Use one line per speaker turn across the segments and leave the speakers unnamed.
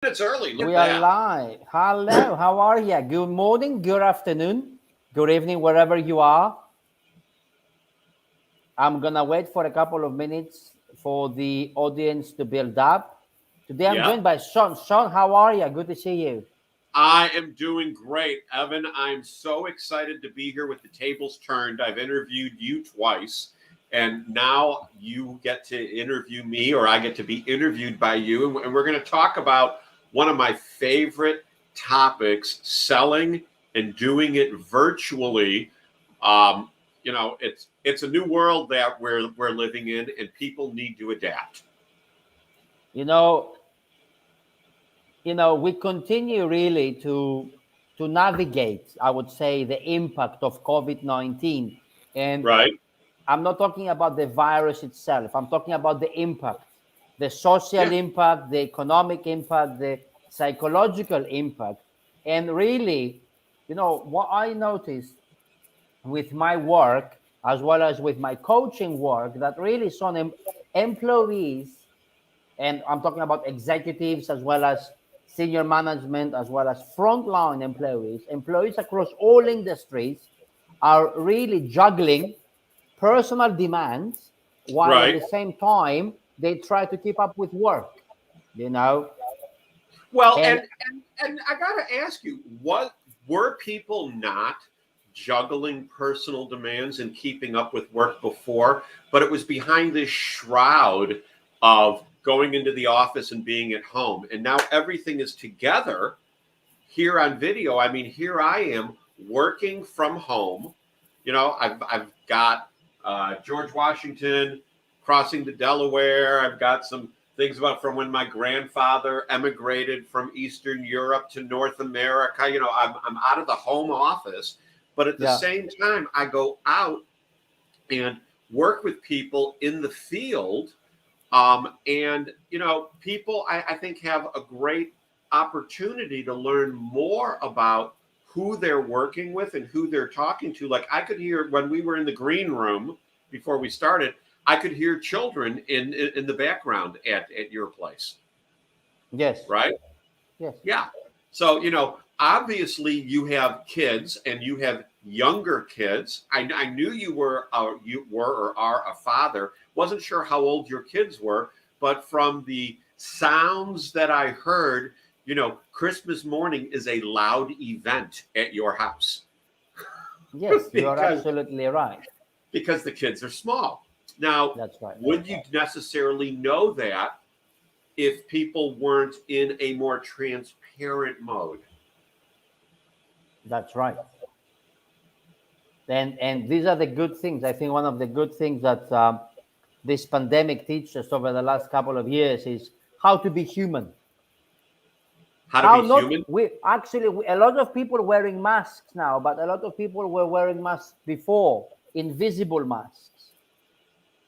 It's early. Look
We
at
are
that.
live. Hello, how are you? Good morning, good afternoon, good evening, wherever you are. I'm gonna wait for a couple of minutes for the audience to build up. Today I'm
Yep.
joined by Sean. Sean, how are you? Good to see you.
I am doing great, Evan. I'm so excited to be here with the tables turned. I've interviewed you twice, and now you get to interview me, or I get to be interviewed by you. And we're going to talk about one of my favorite topics, selling and doing it virtually. Um, it's a new world that we're living in, and people need to adapt.
You know, we continue really to navigate, I would say, the impact of COVID-19. And
Right?
I'm not talking about the virus itself. I'm talking about the impact, the social
Yeah.
impact, the economic impact, the psychological impact. And really, what I noticed with my work, as well as with my coaching work, that really some employees, and I'm talking about executives as well as senior management, as well as frontline employees across all industries are really juggling personal demands while at
Right.
the same time they try to keep up with work, you know
Well,
and
and I got to ask you, what were people not juggling personal demands and keeping up with work before, but it was behind this shroud of going into the office and being at home. And now everything is together here on video. I mean, here I am working from home. I've got George Washington crossing the Delaware. I've got some things about from when my grandfather emigrated from Eastern Europe to North America. I'm out of the home office, but at the
yeah,
same time, I go out and work with people in the field. People I think have a great opportunity to learn more about who they're working with and who they're talking to. Like I could hear when we were in the green room before we started, I could hear children in the background at your place,
yes,
right?
yes,
Yeah. So, obviously you have kids and you have younger kids. I knew you were or are a father. Wasn't sure how old your kids were, but from the sounds that I heard, Christmas morning is a loud event at your house
yes, you are
because
absolutely right.
because the kids are small. Now,
That's right.
would you necessarily know that if people weren't in a more transparent mode?
That's right. And these are the good things. I think one of the good things that this pandemic teaches us over the last couple of years is how to be human.
How to
How
be
not
human.
we actually a lot of people wearing masks now, but a lot of people were wearing masks before, invisible masks.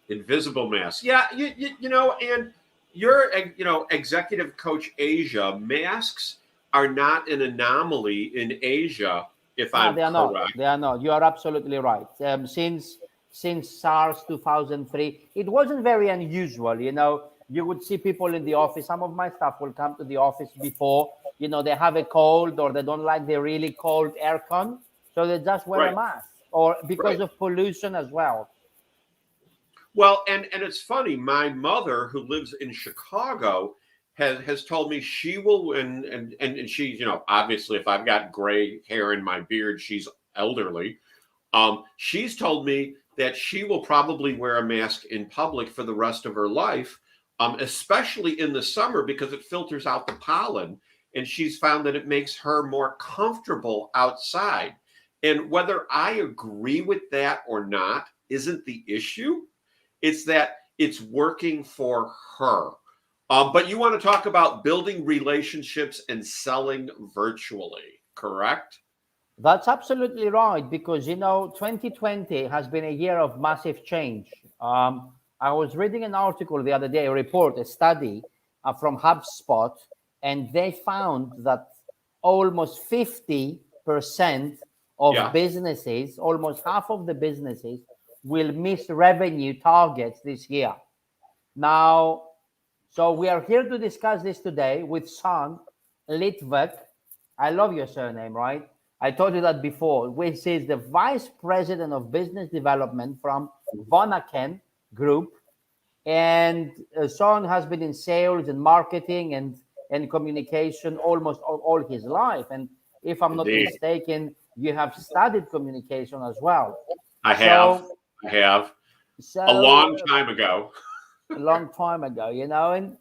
Invisible mask. Yeah, and you're, executive coach Asia. Masks are not an anomaly in Asia, if
No,
I'm
they are not.
correct.
They are not. You are absolutely right. Since SARS 2003, it wasn't very unusual. You would see people in the office. Some of my staff will come to the office before, they have a cold or they don't like the really cold aircon, so they just wear a
Right,
mask, or because
right.
of pollution as well.
Well, and it's funny. My mother, who lives in Chicago, has told me she will, and she's, obviously, if I've got gray hair in my beard, she's elderly. She's told me that she will probably wear a mask in public for the rest of her life, especially in the summer because it filters out the pollen. And she's found that it makes her more comfortable outside. And whether I agree with that or not isn't the issue. It's that it's working for her. But you want to talk about building relationships and selling virtually, correct?
That's absolutely right, because 2020 has been a year of massive change. I was reading an article the other day, a study from HubSpot, and they found that almost 50% of
Yeah.
businesses, almost half of the businesses, will miss revenue targets this year. Now, So we are here to discuss this today with Sean Litvak. I love your surname, right? I told you that before, which is the Vice President of Business Development from Vonachen Group. And Sean has been in sales and marketing and communication almost all his life. And if I'm not
Indeed.
mistaken, you have studied communication as well.
I have.
So,
I have. A
so
long time ago.
a long time ago, and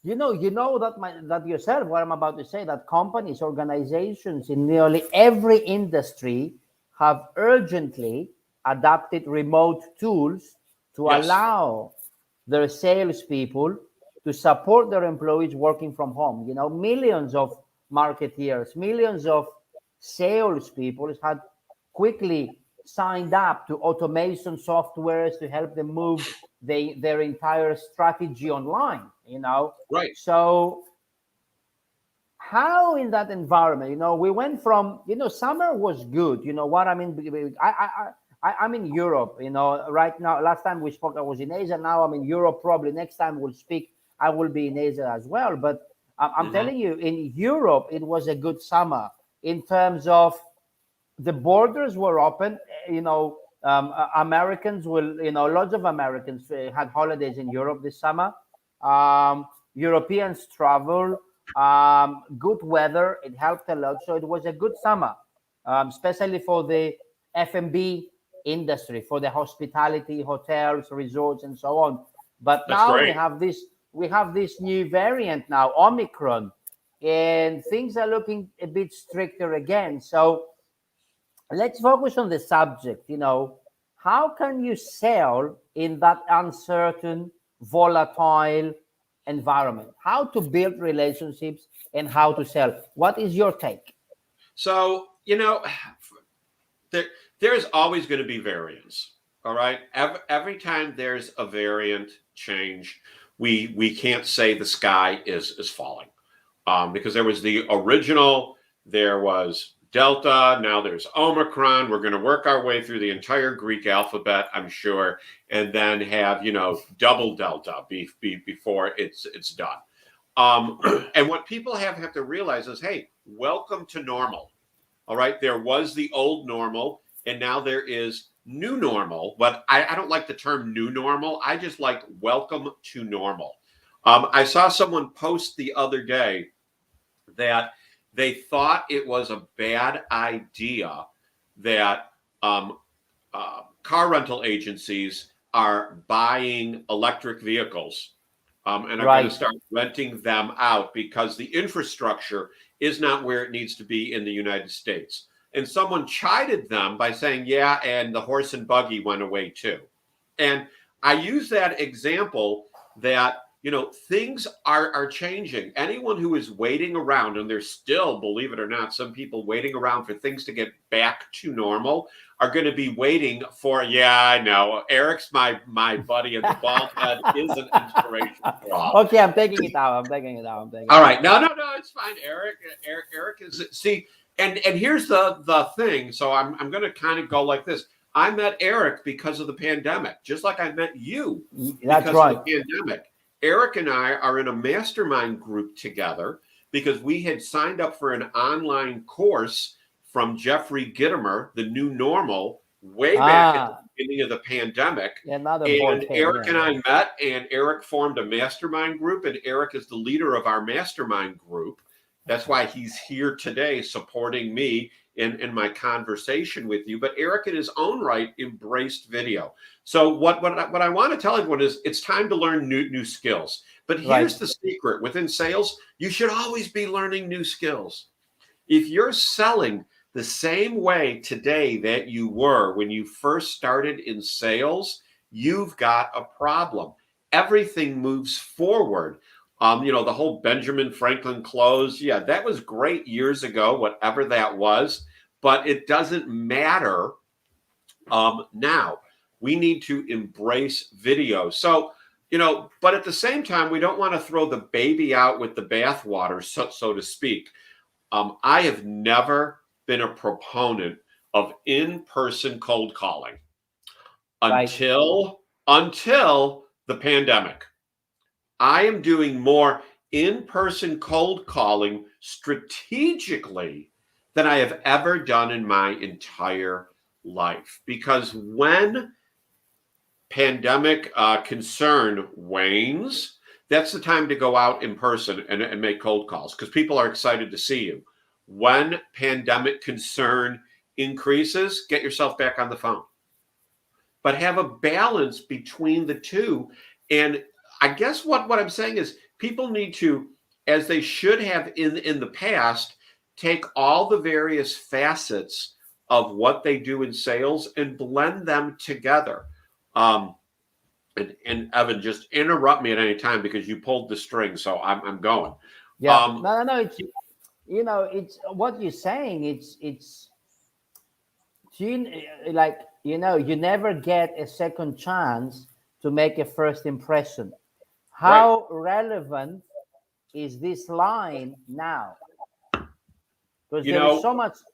you know that yourself. What I'm about to say, that companies, organizations in nearly every industry have urgently adapted remote tools to
Yes.
allow their salespeople to support their employees working from home. Millions of marketeers, millions of salespeople had quickly signed up to automation softwares to help them move their entire strategy online.
Right.
So how in that environment, we went from, summer was good. You know what I mean? I'm in Europe, right now. Last time we spoke, I was in Asia. Now I'm in Europe. Probably next time we'll speak, I will be in Asia as well. But I'm telling you, in Europe, it was a good summer in terms of the borders were open. Americans will, lots of Americans had holidays in Europe this summer. Um, Europeans travel. Good weather. It helped a lot. So it was a good summer, especially for the F&B industry, for the hospitality, hotels, resorts, and so on. But
That's
now
great.
we have this new variant now, Omicron, and things are looking a bit stricter again. So let's focus on the subject. How can you sell in that uncertain, volatile environment? How to build relationships and how to sell? What is your take?
So, there's always going to be variance. All right. Every time there's a variant change, we can't say the sky is falling, because there was the original, there was Delta, now there's Omicron. We're going to work our way through the entire Greek alphabet, I'm sure, and then have double Delta before it's done. And what people have to realize is, hey, welcome to normal. All right. There was the old normal, and now there is new normal. But I don't like the term new normal. I just like welcome to normal. I saw someone post the other day that they thought it was a bad idea that car rental agencies are buying electric vehicles, and are going to start renting them out because the infrastructure is not where it needs to be in the United States. And someone chided them by saying, yeah, and the horse and buggy went away too. And I use that example that, things are changing. Anyone who is waiting around, and there's still, believe it or not, some people waiting around for things to get back to normal, are going to be waiting for, yeah, I know, Eric's my buddy, and the bald head is an inspiration for all.
Okay, I'm taking it out.
All right. No, it's fine. Eric is, see, and here's the thing. So I'm going to kind of go like this. I met Eric because of the pandemic, just like I met you
That's
because
right.
of the pandemic. Eric and I are in a mastermind group together because we had signed up for an online course from Jeffrey Gitomer, The New Normal, way back at the beginning of the pandemic. And Eric and I met, and Eric formed a mastermind group, and Eric is the leader of our mastermind group. That's why he's here today supporting me in my conversation with you. But Eric, in his own right, embraced video. So what I want to tell everyone is it's time to learn new skills. But here's the secret. Within sales, you should always be learning new skills. If you're selling the same way today that you were when you first started in sales, you've got a problem. Everything moves forward. The whole Benjamin Franklin close, yeah, that was great years ago, whatever that was, but it doesn't matter now. We need to embrace video. So, but at the same time, we don't want to throw the baby out with the bathwater, so to speak. I have never been a proponent of in-person cold calling until the pandemic. I am doing more in-person cold calling strategically than I have ever done in my entire life. Because when pandemic concern wanes, that's the time to go out in person and make cold calls because people are excited to see you. When pandemic concern increases, get yourself back on the phone. But have a balance between the two. And I guess what I'm saying is people need to, as they should have in the past, take all the various facets of what they do in sales and blend them together. Um, and Evan, just interrupt me at any time because you pulled the string, so I'm going.
Yeah, no. It's it's what you're saying. It's like you never get a second chance to make a first impression.
Right.
How relevant is this line now? Because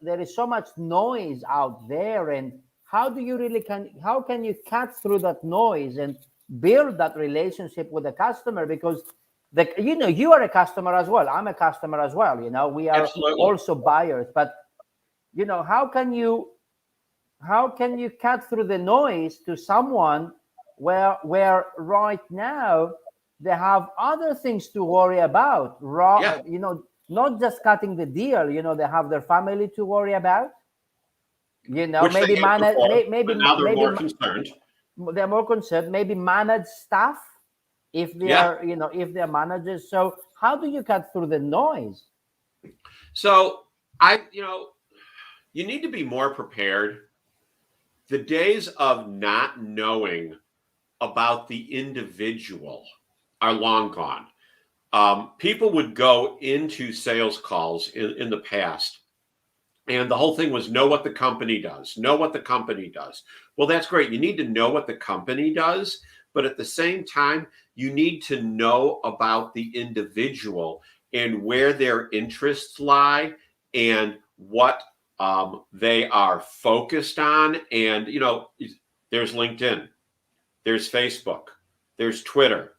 there is so much noise out there, and how do you really how can you cut through that noise and build that relationship with the customer? Because you are a customer as well, I'm a customer as well, we are
Absolutely.
also buyers, but how can you cut through the noise to someone where right now they have other things to worry about,
Yeah.
not just cutting the deal, they have their family to worry about,
Which they
maybe
had before,
maybe
but now they're
maybe
more concerned.
they're more concerned, maybe manage staff if they
Yeah.
are, if they're managers. So how do you cut through the noise?
So you need to be more prepared. The days of not knowing about the individual are long gone. People would go into sales calls in the past, and the whole thing was know what the company does, know what the company does. Well, that's great. You need to know what the company does, but at the same time, you need to know about the individual and where their interests lie and what they are focused on. And, there's LinkedIn, there's Facebook, there's Twitter,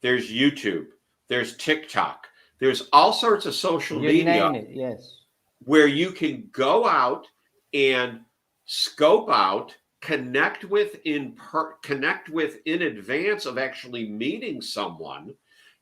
there's YouTube, there's TikTok, there's all sorts of social
You
media
name it, yes.
where you can go out and scope out, connect with in advance of actually meeting someone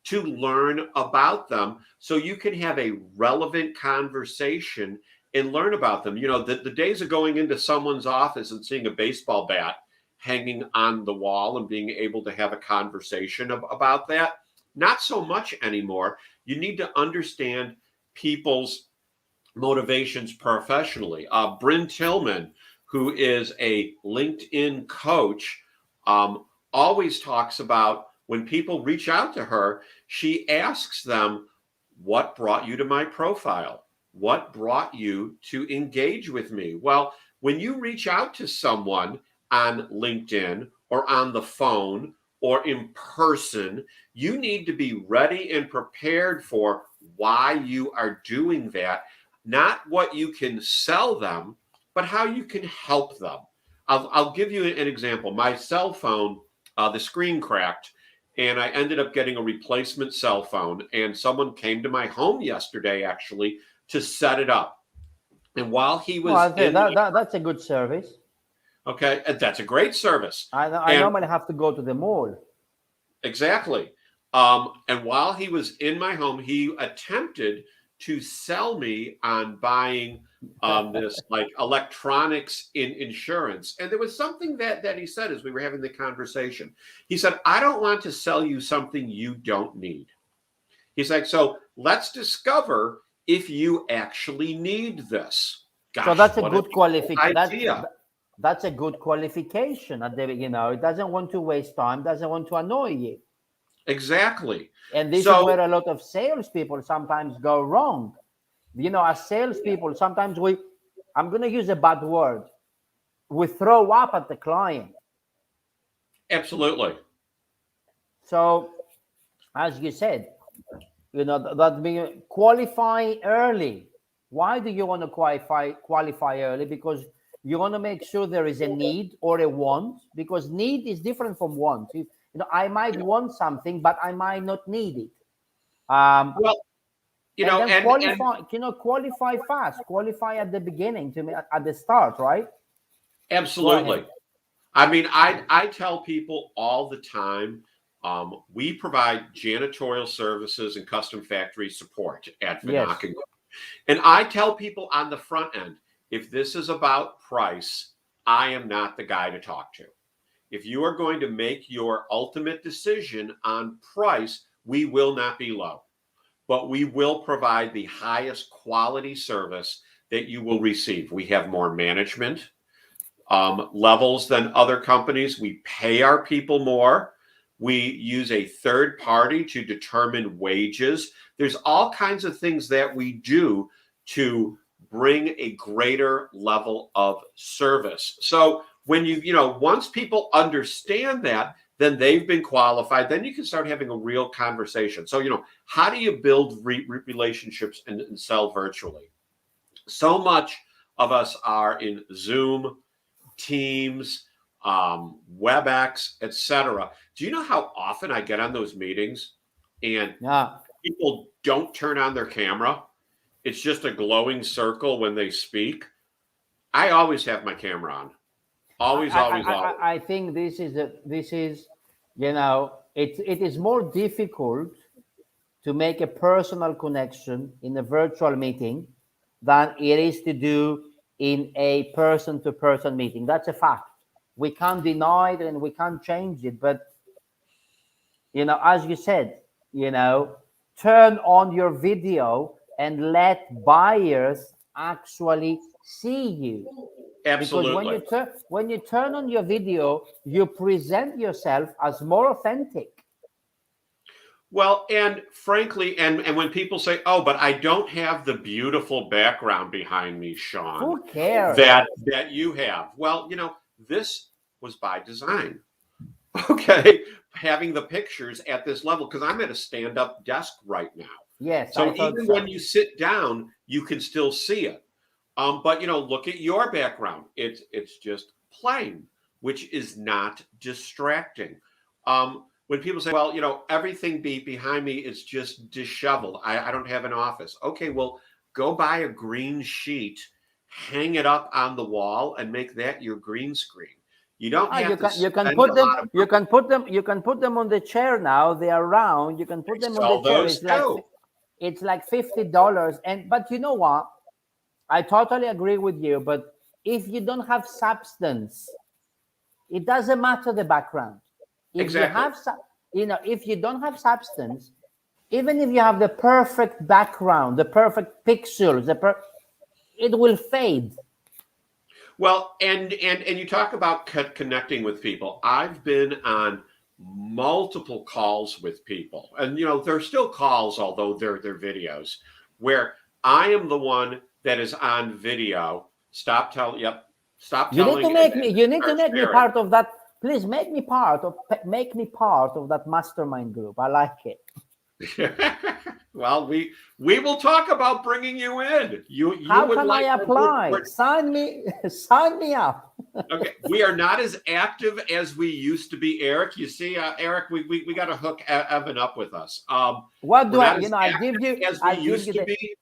to learn about them so you can have a relevant conversation and learn about them. The days of going into someone's office and seeing a baseball bat hanging on the wall and being able to have a conversation about that, not so much anymore. You need to understand people's motivations professionally. Bryn Tillman, who is a LinkedIn coach, always talks about when people reach out to her, she asks them, what brought you to my profile? What brought you to engage with me? Well, when you reach out to someone on LinkedIn or on the phone or in person, you need to be ready and prepared for why you are doing that, not what you can sell them, but how you can help them. I'll give you an example. My cell phone, the screen cracked, and I ended up getting a replacement cell phone. And someone came to my home yesterday, actually, to set it up. And while he was
That's a good service.
Okay, that's a great service.
I normally have to go to the mall.
Exactly. And while he was in my home, he attempted to sell me on buying this like electronics in insurance. And there was something that he said as we were having the conversation. He said, I don't want to sell you something you don't need. He's like, so let's discover if you actually need this. Gosh,
so that's a good
idea.
That's a good qualification. It doesn't want to waste time, doesn't want to annoy you.
Exactly.
And this is where a lot of salespeople sometimes go wrong. As salespeople, sometimes I'm going to use a bad word, we throw up at the client.
Absolutely.
So, as you said, that being qualify early. Why do you want to qualify early? Because you want to make sure there is a need or a want, because need is different from want. I might want something, but I might not need it.
Well,
and then qualify fast, qualify at the beginning at the start, right?
Absolutely. I mean, I tell people all the time, we provide janitorial services and custom factory support at Vonachen Group. And I tell people on the front end, if this is about price, I am not the guy to talk to. If you are going to make your ultimate decision on price, we will not be low, but we will provide the highest quality service that you will receive. We have more management levels than other companies. We pay our people more. We use a third party to determine wages. There's all kinds of things that we do to bring a greater level of service. So when once people understand that, then they've been qualified, then you can start having a real conversation. So, how do you build relationships and sell virtually? So much of us are in Zoom, Teams, WebEx, etc. Do you know how often I get on those meetings and people don't turn on their camera? It's just a glowing circle when they speak. I always have my camera on. Always.
I think it is more difficult to make a personal connection in a virtual meeting than it is to do in a person-to-person meeting. That's a fact. We can't deny it and we can't change it. But, as you said, turn on your video and let buyers actually see you.
Absolutely.
Because when you turn on your video, you present yourself as more authentic.
Well, and frankly, and when people say, "Oh, but I don't have the beautiful background behind me, Sean,"
who cares?
That you have. Well, this was by design. Okay, having the pictures at this level, because I'm at a stand-up desk right now.
Yes.
So even when you sit down, you can still see it. But look at your background. It's just plain, which is not distracting. When people say, well, everything behind me is just disheveled. I don't have an office. Okay, well, go buy a green sheet, hang it up on the wall, and make that your green screen. You don't have
you can put them on the chair now. They are round. You can put them on the chair. It's like $50. But you know what? I totally agree with you. But if you don't have substance, it doesn't matter the background. If you have, if you don't have substance, even if you have the perfect background, the perfect pixels, it will fade.
Well, and you talk about connecting with people. I've been on multiple calls with people, and they're still calls, although they're videos, where I am the one that is on video. Stop telling.
You need to make me. You need to make me part of that. Please make me part of that mastermind group. I like it.
Well, we will talk about bringing you in.
How can I apply? Sign me up.
Okay, we are not as active as we used to be, Eric. You see, Eric, we got to hook Evan up with us.
What do I? I'll give you.
As we used to be.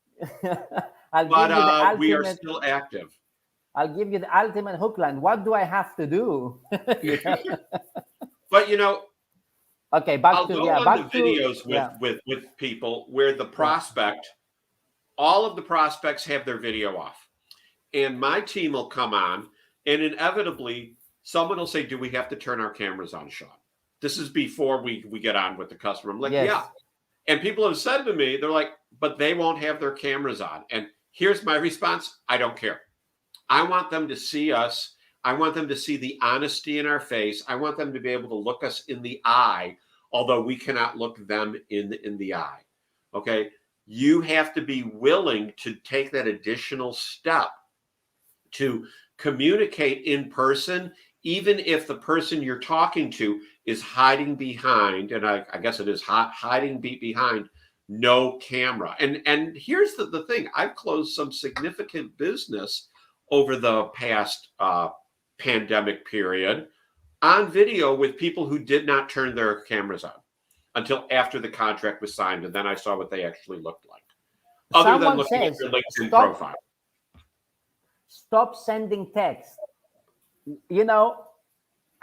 But we are still active.
I'll give you the ultimate hook line. What do I have to do?
But
okay,
I'll go on the videos with people where the prospect, all of the prospects have their video off, and my team will come on, and inevitably someone will say, "Do we have to turn our cameras on, Sean?" This is before we get on with the customer. I'm like, yeah. And people have said to me, they're like, "But they won't have their cameras on." And here's my response: I don't care. I want them to see us. I want them to see the honesty in our face. I want them to be able to look us in the eye, although we cannot look them in the eye. Okay. You have to be willing to take that additional step to communicate in person, even if the person you're talking to is hiding behind, and I guess it is hiding behind no camera. And here's the thing. I've closed some significant business over the past pandemic period on video with people who did not turn their cameras on until after the contract was signed. And then I saw what they actually looked like, other than
Someone
looking at
says,
your LinkedIn
stop,
profile.
stop sending text.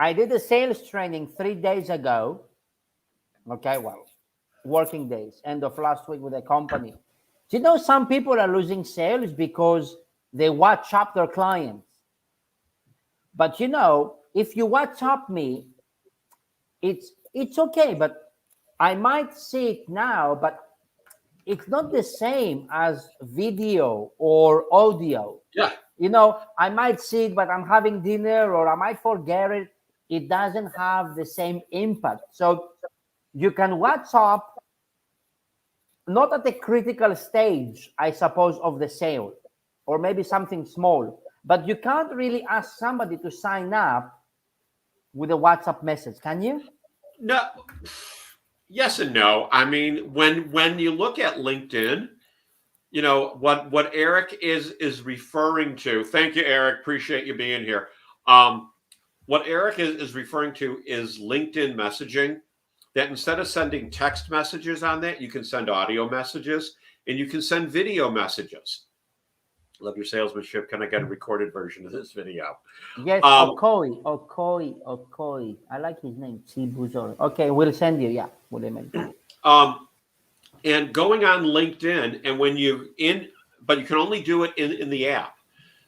I did a sales training 3 days ago. Okay, well, working days, end of last week with a company. Do you know some people are losing sales because they WhatsApp their clients? But if you WhatsApp me, it's okay, but I might see it now, but it's not the same as video or audio.
Yeah.
I might see it, but I'm having dinner or I might forget it. It doesn't have the same impact. So you can WhatsApp not at the critical stage, I suppose, of the sale, or maybe something small, but you can't really ask somebody to sign up with a WhatsApp message, can you?
No. Yes and no. I mean, when you look at LinkedIn, what Eric is referring to. Thank you, Eric. Appreciate you being here. What Eric is referring to is LinkedIn messaging. That instead of sending text messages on that, you can send audio messages and you can send video messages. Love your salesmanship. Can I get a recorded version of this video?
Yes, Okoi. I like his name, Chibuzor. Okay, we'll send you. Yeah, we'll email you.
And going on LinkedIn, and but you can only do it in the app.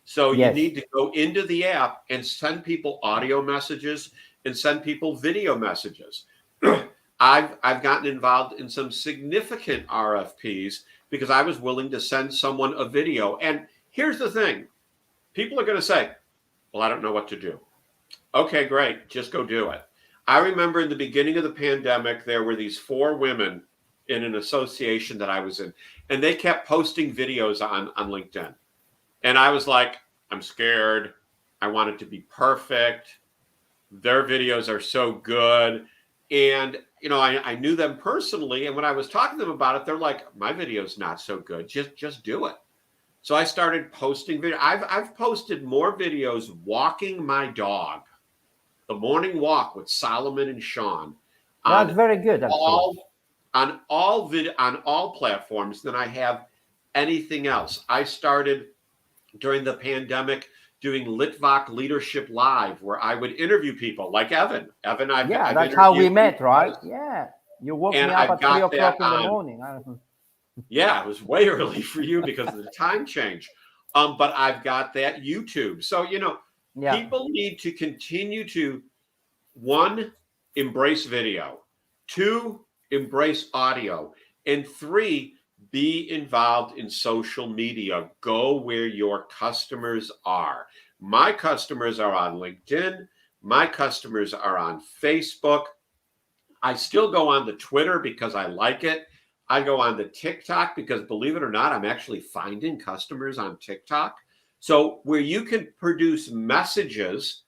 So you
Yes.
need to go into the app and send people audio messages and send people video messages. I've gotten involved in some significant RFPs because I was willing to send someone a video. And here's the thing. People are going to say, well, I don't know what to do. Okay, great. Just go do it. I remember in the beginning of the pandemic, there were these 4 women in an association that I was in, and they kept posting videos on LinkedIn. And I was like, I'm scared. I want it to be perfect. Their videos are so good. And, I knew them personally. And when I was talking to them about it, they're like, my video's not so good. Just do it. So I started posting video. I've posted more videos walking my dog, the morning walk with Solomon and Sean.
That's very good, actually.
On all platforms than I have anything else. I started during the pandemic doing Litvak Leadership Live, where I would interview people like Evan. I've
that's how we met, right? Yeah. You woke me up at 3 o'clock in the morning.
Yeah, it was way early for you because of the time change. But I've got that YouTube. So, people need to continue to, 1, embrace video, 2, embrace audio, and 3, be involved in social media. Go where your customers are. My customers are on LinkedIn. My customers are on Facebook. I still go on the Twitter because I like it. I go on the TikTok because, believe it or not, I'm actually finding customers on TikTok. So where you can produce messages,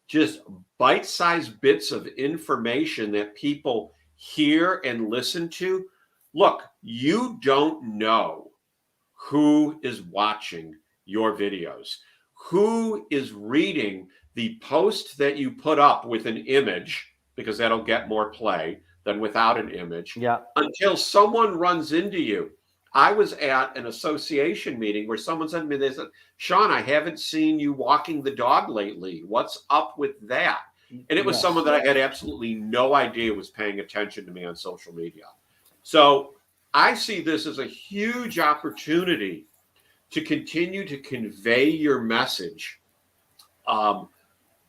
just bite-sized bits of information that people hear and listen to. Look, you don't know who is watching your videos, who is reading the post that you put up with an image, because that'll get more play than without an image, until someone runs into you. I was at an association meeting where someone said to me, they said, Sean, I haven't seen you walking the dog lately. What's up with that? And it was someone that I had absolutely no idea was paying attention to me on social media. So I see this as a huge opportunity to continue to convey your message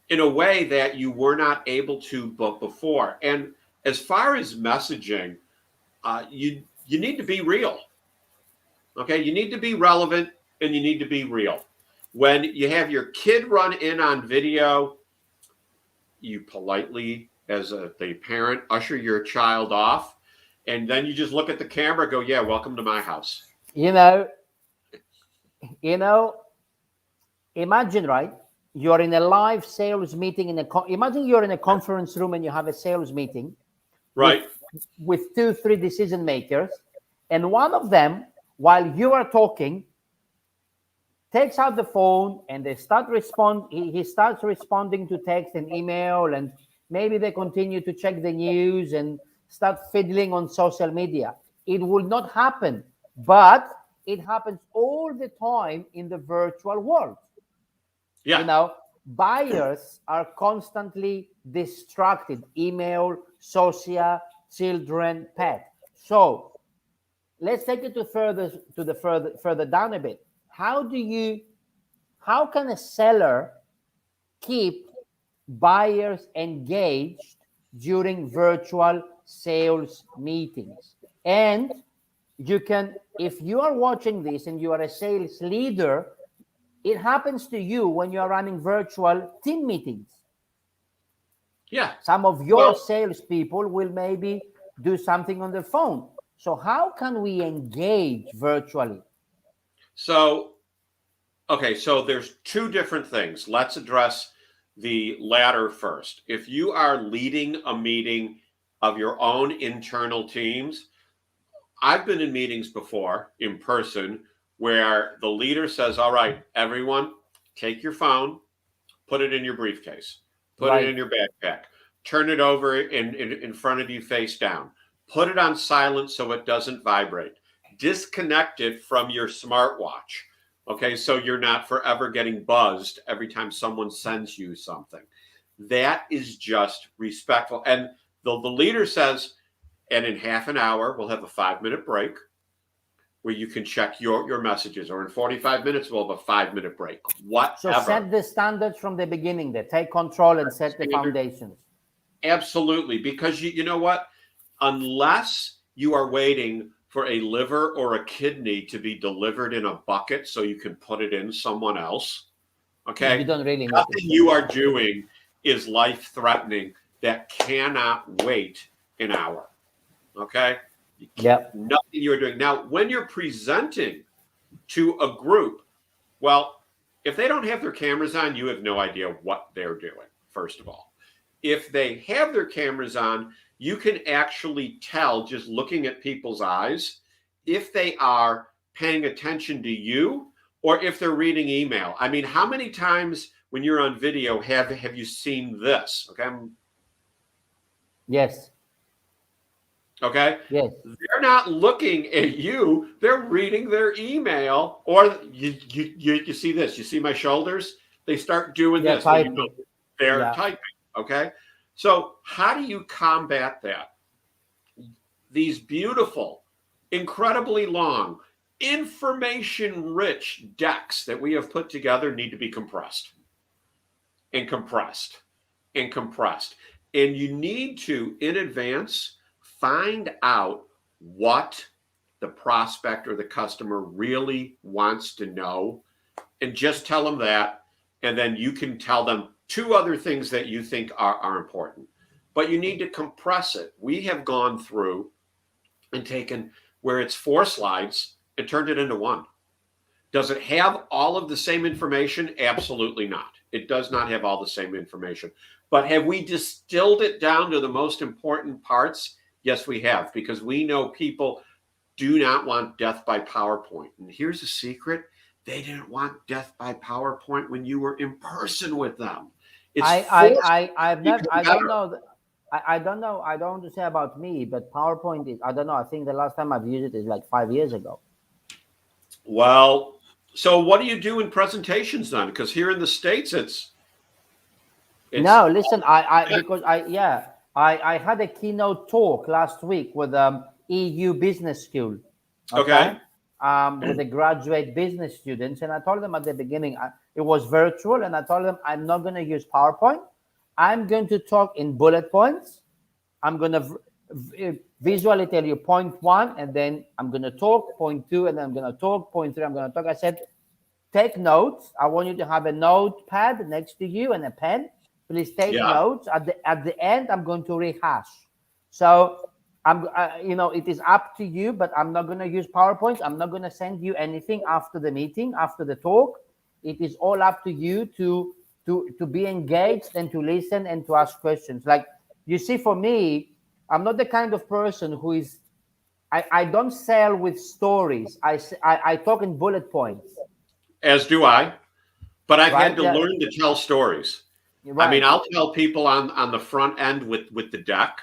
in a way that you were not able to before. And as far as messaging, you need to be real. Okay, you need to be relevant and you need to be real. When you have your kid run in on video, you politely, as the parent, usher your child off, and then you just look at the camera and go, yeah, welcome to my house.
Imagine, right? You're in a live sales meeting imagine you're in a conference room and you have a sales meeting,
right,
with 2-3 decision makers, and one of them, while you are talking, takes out the phone and they start he starts responding to text and email, and maybe they continue to check the news and start fiddling on social media. It will not happen, but it happens all the time in the virtual world.
Yeah.
Buyers are constantly distracted: email, social, children, pet. So let's take it further down a bit. How can a seller keep buyers engaged during virtual sales meetings? And you can, if you are watching this and you are a sales leader, it happens to you when you are running virtual team meetings.
Yeah.
Some of your salespeople will maybe do something on the phone. So how can we engage virtually?
So, okay, so there's two different things. Let's address the latter first. If you are leading a meeting of your own internal teams, I've been in meetings before in person where the leader says, all right, everyone, take your phone, put it in your briefcase, put it in your backpack, turn it over in front of you face down, put it on silent so it doesn't vibrate, disconnect it from your smartwatch. Okay, so you're not forever getting buzzed every time someone sends you something. That is just respectful. And the leader says, and in half an hour, we'll have a 5-minute break where you can check your messages, or in 45 minutes, we'll have a 5-minute break. Whatever.
So set the standards from the beginning there. Take control and set the foundations.
Absolutely. Because you know what? Unless you are waiting for a liver or a kidney to be delivered in a bucket so you can put it in someone else, okay?
You don't really
nothing you are doing is life-threatening that cannot wait an hour, okay?
Yeah.
Nothing you're doing. Now, when you're presenting to a group, well, if they don't have their cameras on, you have no idea what they're doing, first of all. If they have their cameras on, you can actually tell just looking at people's eyes if they are paying attention to you or if they're reading email. I mean, how many times when you're on video have you seen this? Okay.
Yes.
Okay.
Yes.
They're not looking at you. They're reading their email. Or you see this. You see my shoulders? They start doing this. Well, they're typing. Okay. So how do you combat that? These beautiful, incredibly long, information-rich decks that we have put together need to be compressed and compressed and compressed. And you need to, in advance, find out what the prospect or the customer really wants to know and just tell them that. And then you can tell them 2 other things that you think are important. But you need to compress it. We have gone through and taken where it's 4 slides and turned it into 1. Does it have all of the same information? Absolutely not. It does not have all the same information. But have we distilled it down to the most important parts? Yes, we have, because we know people do not want death by PowerPoint. And here's a secret. They didn't want death by PowerPoint when you were in person with them.
I don't know. I don't know. I don't want to say about me, but PowerPoint is, I don't know. I think the last time I've used it is like 5 years ago.
Well, so what do you do in presentations then? Because here in the States, it's
no, listen, I had a keynote talk last week with EU business school.
Okay.
With the graduate business students. And I told them at the beginning, it was virtual. And I told them, I'm not going to use PowerPoint. I'm going to talk in bullet points. I'm going to visually tell you point 1, and then I'm going to talk point 2, and then I'm going to talk point 3. I'm going to talk. I said, take notes. I want you to have a notepad next to you and a pen. Please take notes. At the end, I'm going to rehash. So it is up to you, but I'm not going to use PowerPoint. I'm not going to send you anything after the meeting, after the talk. It is all up to you to be engaged and to listen and to ask questions. Like, you see, for me, I'm not the kind of person who is, I don't sell with stories. I talk in bullet points.
as do I. But I've had
right?
to
Yeah,
learn to tell stories. I mean,
right.
I'll tell people on the front end with the deck.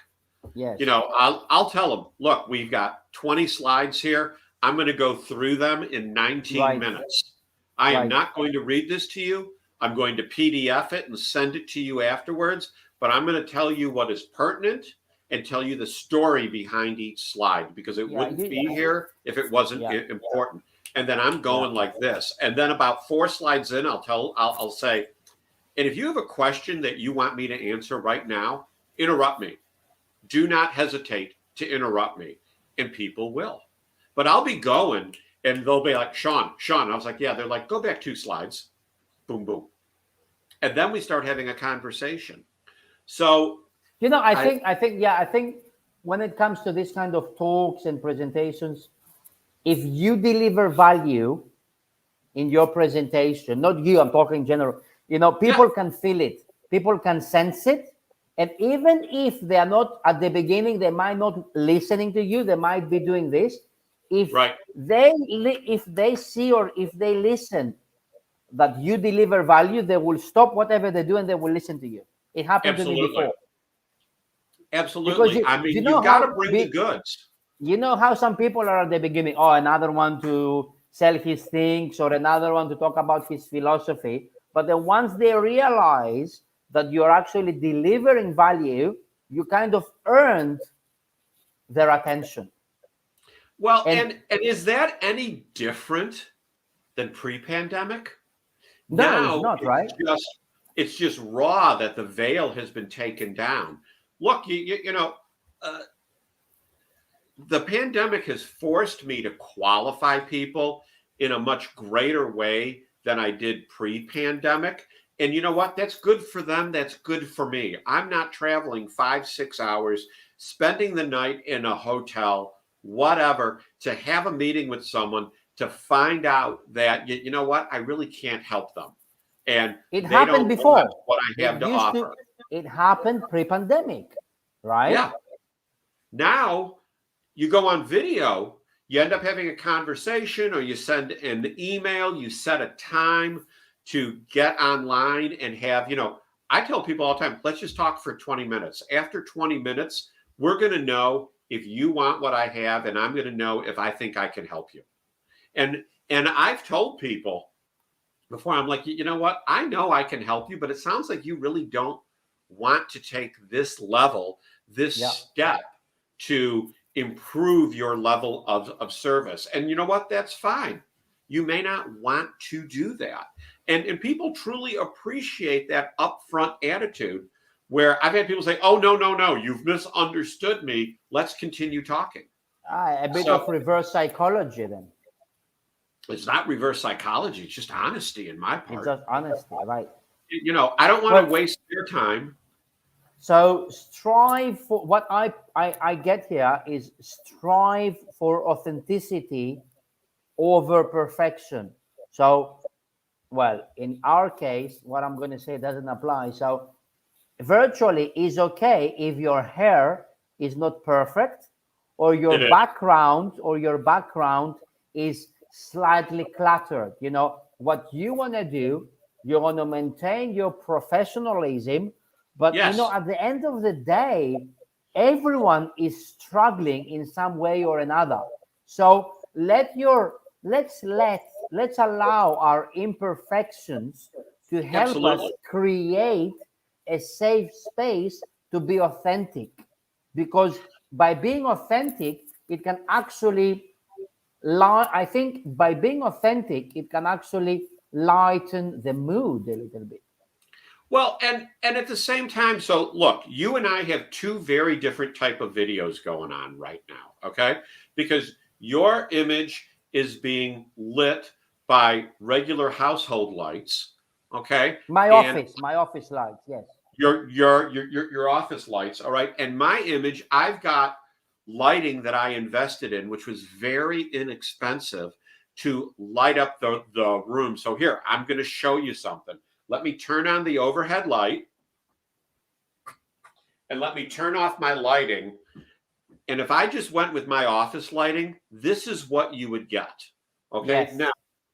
Yes,
You know, I'll tell them, look, we've got 20 slides here. I'm going to go through them in 19
right,
minutes. I am
right.
not going to read this to you. I'm going to PDF it and send it to you afterwards. But I'm going to tell you what is pertinent and tell you the story behind each slide, because it
Yeah,
wouldn't be here if it wasn't
yeah,
important. And then I'm
yeah.
going like this. And then about 4 slides in, I'll say, and if you have a question that you want me to answer right now, interrupt me. Do not hesitate to interrupt me. And people will. But I'll be going and they'll be like, Sean. I was like, yeah. They're like, go back 2 slides. Boom, boom. And then we start having a conversation. So I,
I think when it comes to this kind of talks and presentations, if you deliver value in your presentation, not you, I'm talking general,
yeah,
people can feel it, people can sense it. And even if they are not at the beginning, they might not listening to you, they might be doing this. If
right.
if they see or if they listen that you deliver value, they will stop whatever they do and they will listen to you. It happened to me
Absolutely.
before. Because
Absolutely. I
you
mean,
know
you've got to
how
bring the
big,
goods.
you know how some people are at the beginning, oh, another one to sell his things or another one to talk about his philosophy. But then once they realize that you're actually delivering value, you kind of earned their attention.
Well,
And
and is that any different than pre-pandemic?
no, it's
Now
not, right?
it's just raw that the veil has been taken down. Look, you know, uh, the pandemic has forced me to qualify people in a much greater way than I did pre-pandemic. And you know what? That's good for them. That's good for me. I'm not traveling 5, 6 hours, spending the night in a hotel, whatever, to have a meeting with someone to find out that, you know what? I really can't help them. And
It
they
happened
don't want
before.
what I
It
have to
used to,
offer.
it happened pre-pandemic, right?
Yeah. Now you go on video, you end up having a conversation or you send an email, you set a time to get online and have, I tell people all the time, let's just talk for 20 minutes. After 20 minutes, we're going to know if you want what I have, and I'm going to know if I think I can help you. And I've told people before, I'm like, you know what? I know I can help you, but it sounds like you really don't want to take this level, this
Yeah.
step to improve your level of service. And you know what? That's fine. You may not want to do that. And people truly appreciate that upfront attitude where I've had people say, oh, no, you've misunderstood me. Let's continue talking.
A bit
So
of reverse psychology then.
it's not reverse psychology, it's just honesty in my
It's
part.
just honesty, right?
I don't want to
Well,
waste their time.
so strive for what I get here is strive for authenticity over perfection. So, well, in our case, what I'm going to say doesn't apply. So, virtually is okay if your hair is not perfect or
It is.
your background is slightly cluttered. What you want to do, you want to maintain your professionalism, but
Yes,
at the end of the day, everyone is struggling in some way or another. So let's allow our imperfections to help us
absolutely.
create a safe space to be authentic, because by being authentic it can actually I think by being authentic it can actually lighten the mood a little bit.
Well, and at the same time, so look, you and I have two very different type of videos going on right now, okay? Because your image is being lit by regular household lights, okay? And
My office lights, yes.
your office lights, all right? And my image, I've got lighting that I invested in, which was very inexpensive to light up the room. So here, I'm going to show you something. Let me turn on the overhead light and let me turn off my lighting. And if I just went with my office lighting, this is what you would get. Okay.
Yes.
Now,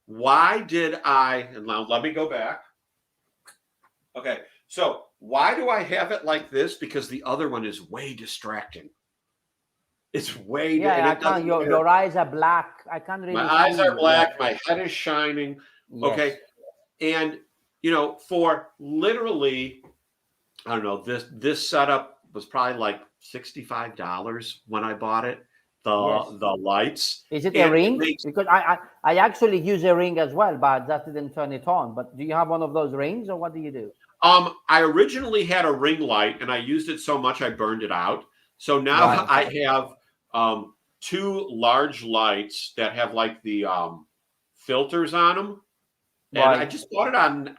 why did I, and now let me go back. Okay, so why do I have it like this? Because the other one is way distracting. It's way, and
Yeah, I
it
can't.
doesn't matter.
Your eyes are black. I can't
My
really
eyes
see
are
you. Yeah.
black, my head is shining.
Yes.
Okay, and for literally, I don't know, this setup was probably like $65 when I bought it.
Yes.
The lights,
Is it a
and it
ring?
makes
Because I actually use a ring as well, but that didn't turn it on. But do you have one of those rings, or what do you do?
I originally had a ring light and I used it so much I burned it out. So now
Right.
I
Okay.
have two large lights that have like the filters on them. And I
Right.
just bought it on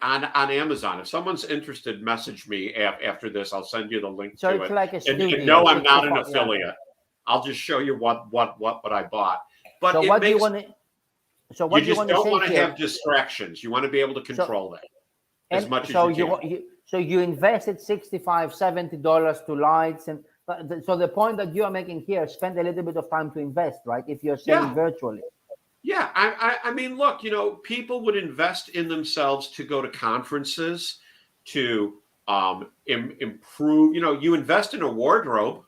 Amazon. If someone's interested, message me after this. I'll send you the link
So
to
it's
it.
like a
And
studio,
no, I'm not an
65. Yeah.
affiliate. I'll just show you what I bought. But
So
it
what do you
makes
want to? So
you
what do you
just
want to
don't
say
want to
here?
have distractions. You want to be able to
So
control that as
and
much as
so
you can.
you invested $65, $70 to lights, and so the point that you are making here, spend a little bit of time to invest, right? If you're selling
Yeah.
virtually.
Yeah, I mean, look, people would invest in themselves to go to conferences, to improve. You invest in a wardrobe.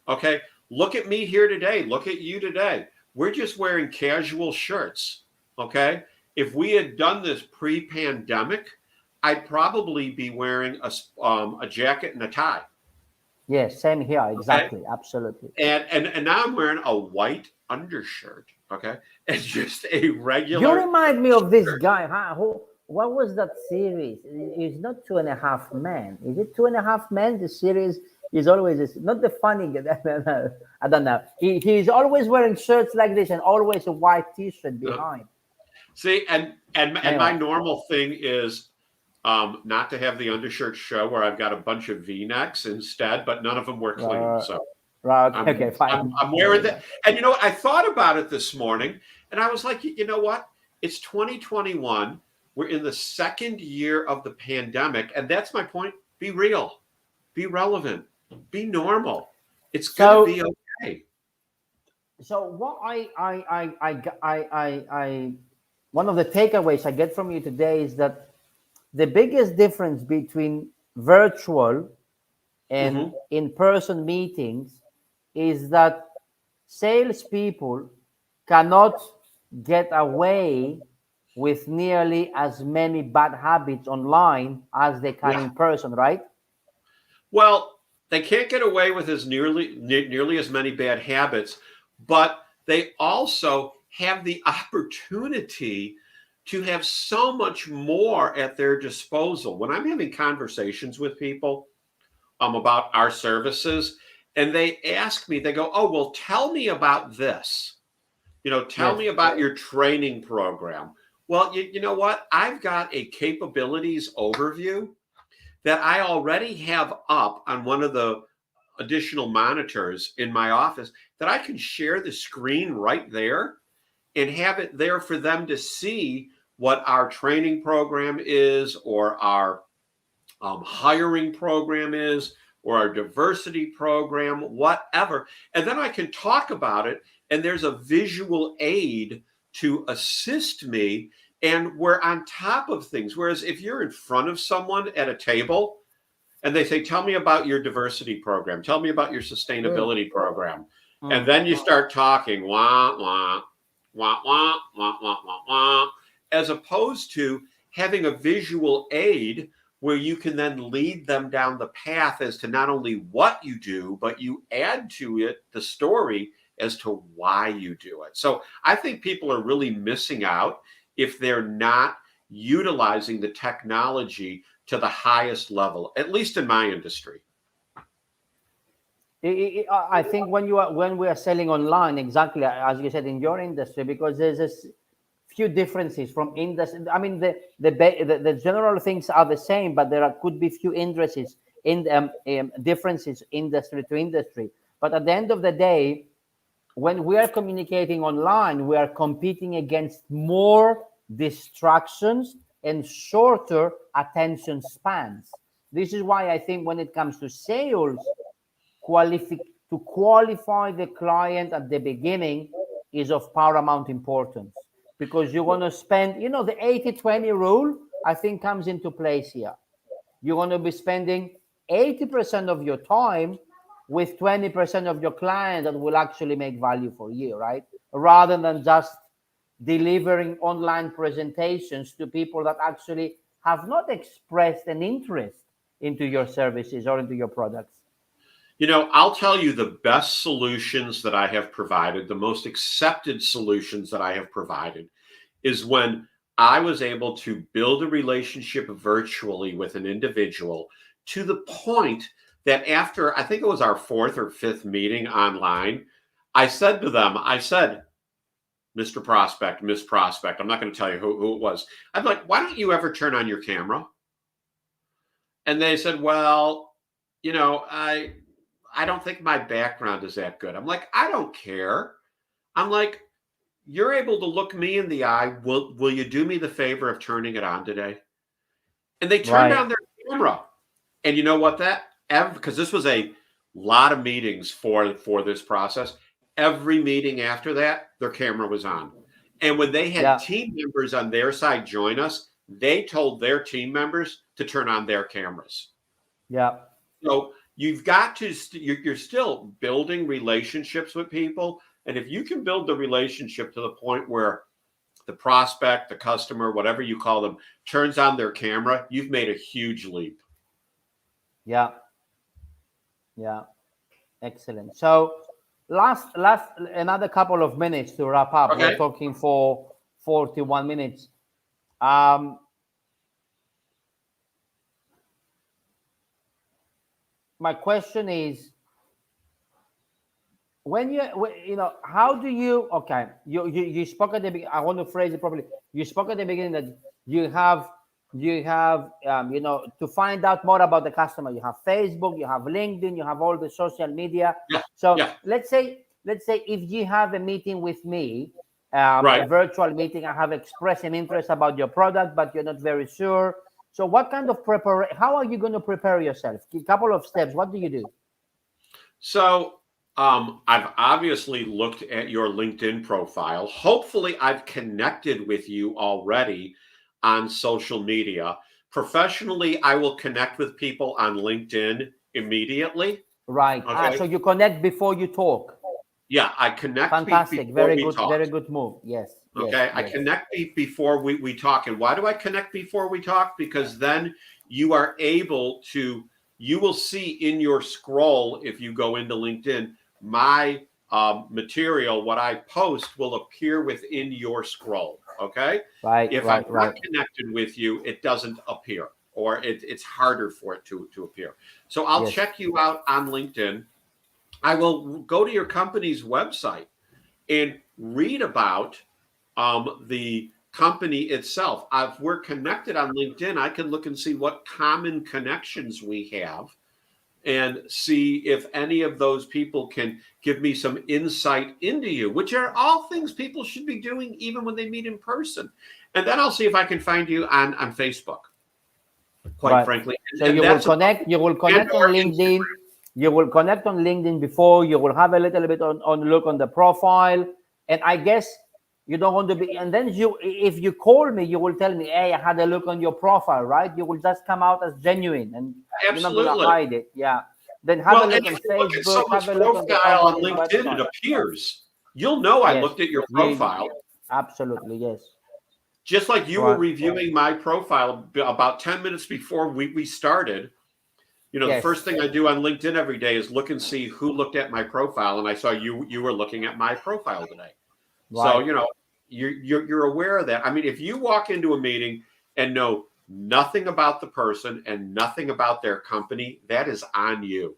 Okay, look at me here today. Look at you today. We're just wearing casual shirts. Okay, if we had done this pre-pandemic, I'd probably be wearing a jacket and a tie.
Yes, same here.
Okay,
Exactly. Absolutely.
and now I'm wearing a white undershirt. Okay, it's just a
You
regular
remind me of this
shirt.
guy. Huh? Who? What was that series? It's not Two and a Half Men. Is it Two and a Half Men? The series is always not the funny guy. I don't know. He's always wearing shirts like this and always a white T-shirt behind.
See, and my
Anyway,
normal thing is not to have the undershirt show where I've got a bunch of V-necks instead, but none of them were clean.
right,
So
right, okay,
I'm
okay,
I'm,
fine.
I'm
There
wearing
you
that.
go.
And I thought about it this morning, and I was like, you know what? It's 2021. We're in the second year of the pandemic, and that's my point. Be real, be relevant, be normal. It's gonna be
So,
okay.
so what one of the takeaways I get from you today is that the biggest difference between virtual and
Hmm.
in-person meetings is that salespeople cannot get away with nearly as many bad habits online as they can
Yeah.
in person, right?
Well, they can't get away with as nearly as many bad habits, but they also have the opportunity to have so much more at their disposal. When I'm having conversations with people about our services, and they ask me, they go, "Oh, well, tell me about this. Tell
Yes.
me about your training program." Well, you know what? I've got a capabilities overview that I already have up on one of the additional monitors in my office that I can share the screen right there and have it there for them to see what our training program is, or our hiring program is, or our diversity program, whatever. And then I can talk about it, and there's a visual aid to assist me. And we're on top of things. Whereas if you're in front of someone at a table, and they say, "Tell me about your diversity program. Tell me about your
Mm,
sustainability program." And
mm.
then you start talking, wah, wah, wah, wah, wah, wah, wah, wah, as opposed to having a visual aid where you can then lead them down the path as to not only what you do, but you add to it the story as to why you do it. So I think people are really missing out if they're not utilizing the technology to the highest level, at least in my industry.
I think when we are selling online, exactly as you said in your industry, because there's this few differences from industry. I mean, the general things are the same, but could be few industries in differences industry to industry. But at the end of the day, when we are communicating online, we are competing against more distractions and shorter attention spans. This is why I think when it comes to sales, to qualify the client at the beginning is of paramount importance. because you want to spend, the 80-20 rule, I think, comes into place here. You're going to be spending 80% of your time with 20% of your client that will actually make value for you, right? Rather than just delivering online presentations to people that actually have not expressed an interest into your services or into your products.
I'll tell you the best solutions that I have provided, the most accepted solutions that I have provided, is when I was able to build a relationship virtually with an individual to the point that after, I think it was our 4th or 5th meeting online, I said to them, Mr. Prospect, Miss Prospect, I'm not going to tell you who it was. I'm like, why don't you ever turn on your camera? And they said, well, I don't think my background is that good. I'm like, I don't care. I'm like, you're able to look me in the eye. Will you do me the favor of turning it on today? And they turned on their camera. And you know what? Because this was a lot of meetings for this process. Every meeting after that, their camera was on. And when they had team members on their side join us, they told their team members to turn on their cameras.
Yeah.
So you've got to, you're still building relationships with people. And if you can build the relationship to the point where the prospect, the customer, whatever you call them, turns on their camera, you've made a huge leap.
Yeah. Yeah. Excellent. So last another couple of minutes to wrap up.
Okay.
We're talking for 41 minutes. My question is, how do you, you spoke at the beginning, I want to phrase it properly. You spoke at the beginning that you have to find out more about the customer, you have Facebook, you have LinkedIn, you have all the social media. Let's say if you have a meeting with me, a virtual meeting, I have expressed an interest about your product, but you're not very sure. So what kind of how are you going to prepare yourself? A couple of steps. What do you do?
So I've obviously looked at your LinkedIn profile. Hopefully I've connected with you already on social media. Professionally, I will connect with people on LinkedIn immediately.
Right. Okay. So you connect before you talk.
Yeah, I connect.
Fantastic. Very good. Talk. Very good move. Yes.
Okay.
Yes,
I connect before we talk. And why do I connect before we talk? Because then you are able to, you will see in your scroll, if you go into LinkedIn, my material, what I post will appear within your scroll. Okay.
Right.
If I'm not connected with you, it doesn't appear, or it's harder for it to appear. So I'll check you out on LinkedIn. I will go to your company's website and read about the company itself. If we're connected on LinkedIn, I can look and see what common connections we have and see if any of those people can give me some insight into you, which are all things people should be doing even when they meet in person. And then I'll see if I can find you on Facebook, quite frankly.
So you will connect on LinkedIn. You will connect on LinkedIn before, you will have a little bit on look on the profile. And I guess you don't want to be, and then if you call me, you will tell me, hey, I had a look on your profile, right? You will just come out as genuine and you're not going to hide it. Yeah. Then have a look on Facebook, have a look on the
profile on LinkedIn, website. It appears. You'll know I looked at your profile.
Absolutely, yes.
Just like you were reviewing my profile about 10 minutes before we started. The first thing I do on LinkedIn every day is look and see who looked at my profile, and I saw you were looking at my profile today. Right. So you're aware of that. I mean, if you walk into a meeting and know nothing about the person and nothing about their company, that is on you.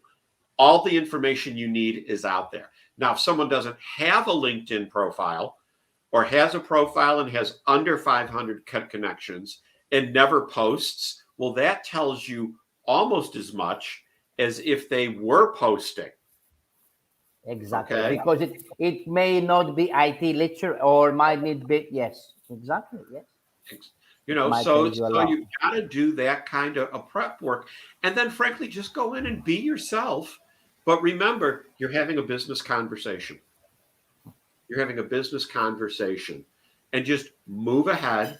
All the information you need is out there. Now, if someone doesn't have a LinkedIn profile or has a profile and has under 500 connections and never posts, well, that tells you almost as much as if they were posting.
Exactly. Okay. Because it may not be IT literature or might need be, yes, exactly. Yes.
So you've got to do that kind of a prep work. And then frankly, just go in and be yourself. But remember, you're having a business conversation. You're having a business conversation. and just move ahead,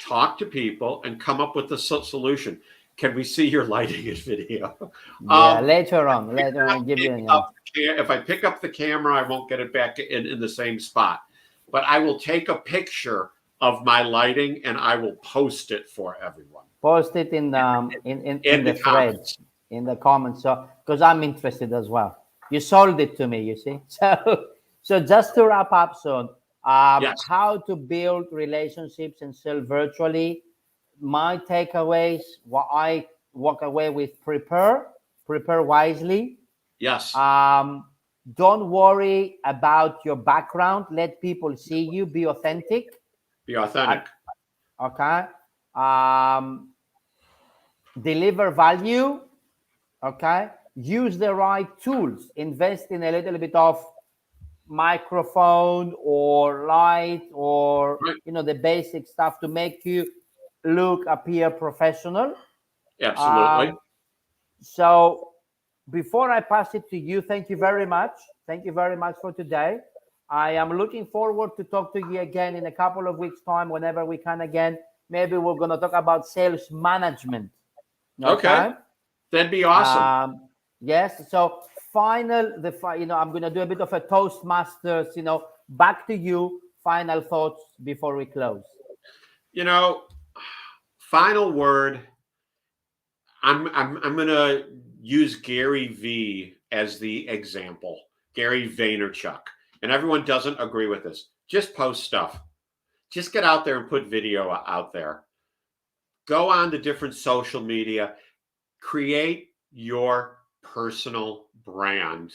talk to people, and come up with the solution. Can we see your lighting and video?
Yeah,
Um,
later on, I'll give you.
if I pick up the camera, I won't get it back in the same spot. But I will take a picture of my lighting and I will post it for everyone.
Post it in
In
the
the
thread,
comments.
in the comments. So because I'm interested as well. You sold it to me, you see. So just to wrap up soon,
Yes.
how to build relationships and sell virtually. My takeaways, what I walk away with: prepare wisely.
Yes.
Don't worry about your background. Let people see you. Be authentic.
Be authentic.
Okay. Deliver value. Okay. Use the right tools. Invest in a little bit of microphone or light or
Right.
the basic stuff to make you appear professional.
Absolutely.
So before I pass it to you, thank you very much. Thank you very much for today. I am looking forward to talk to you again in a couple of weeks' time, whenever we can again. Maybe we're going to talk about sales management.
Okay. That'd be awesome.
Yes. So I'm going to do a bit of a Toastmasters, back to you. Final thoughts before we close.
Final word. I'm going to use Gary V as the example. Gary Vaynerchuk. And everyone doesn't agree with this. Just post stuff. Just get out there and put video out there. Go on to different social media. Create your personal brand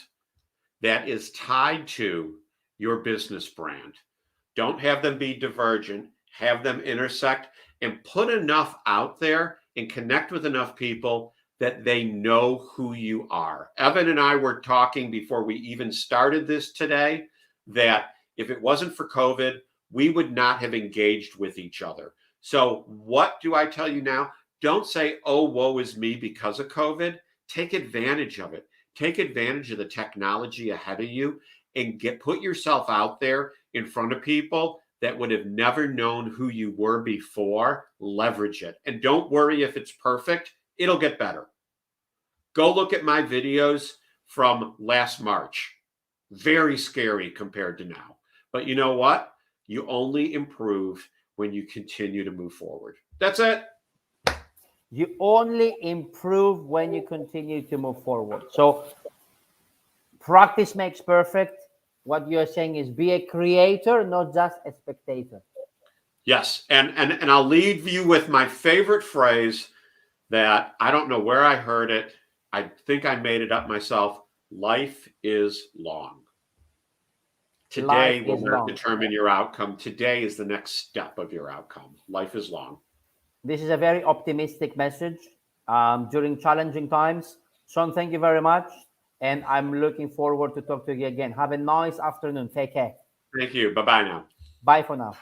that is tied to your business brand. Don't have them be divergent. Have them intersect, and put enough out there and connect with enough people that they know who you are. Evan and I were talking before we even started this today that if it wasn't for COVID, we would not have engaged with each other. So what do I tell you now? Don't say, oh, woe is me because of COVID. Take advantage of it. Take advantage of the technology ahead of you and put yourself out there in front of people that would have never known who you were before. Leverage it. And don't worry if it's perfect. It'll get better. Go look at my videos from last March. Very scary compared to now. But you know what? You only improve when you continue to move forward. That's it.
You only improve when you continue to move forward. So practice makes perfect. What you're saying is be a creator, not just a spectator.
Yes. And I'll leave you with my favorite phrase that I don't know where I heard it. I think I made it up myself. Life is long. Today will not determine your outcome. Today is the next step of your outcome. Life is long.
This is a very optimistic message during challenging times. Sean, thank you very much. And I'm looking forward to talk to you again. Have a nice afternoon. Take care.
Thank you. Bye-bye now.
Bye for now.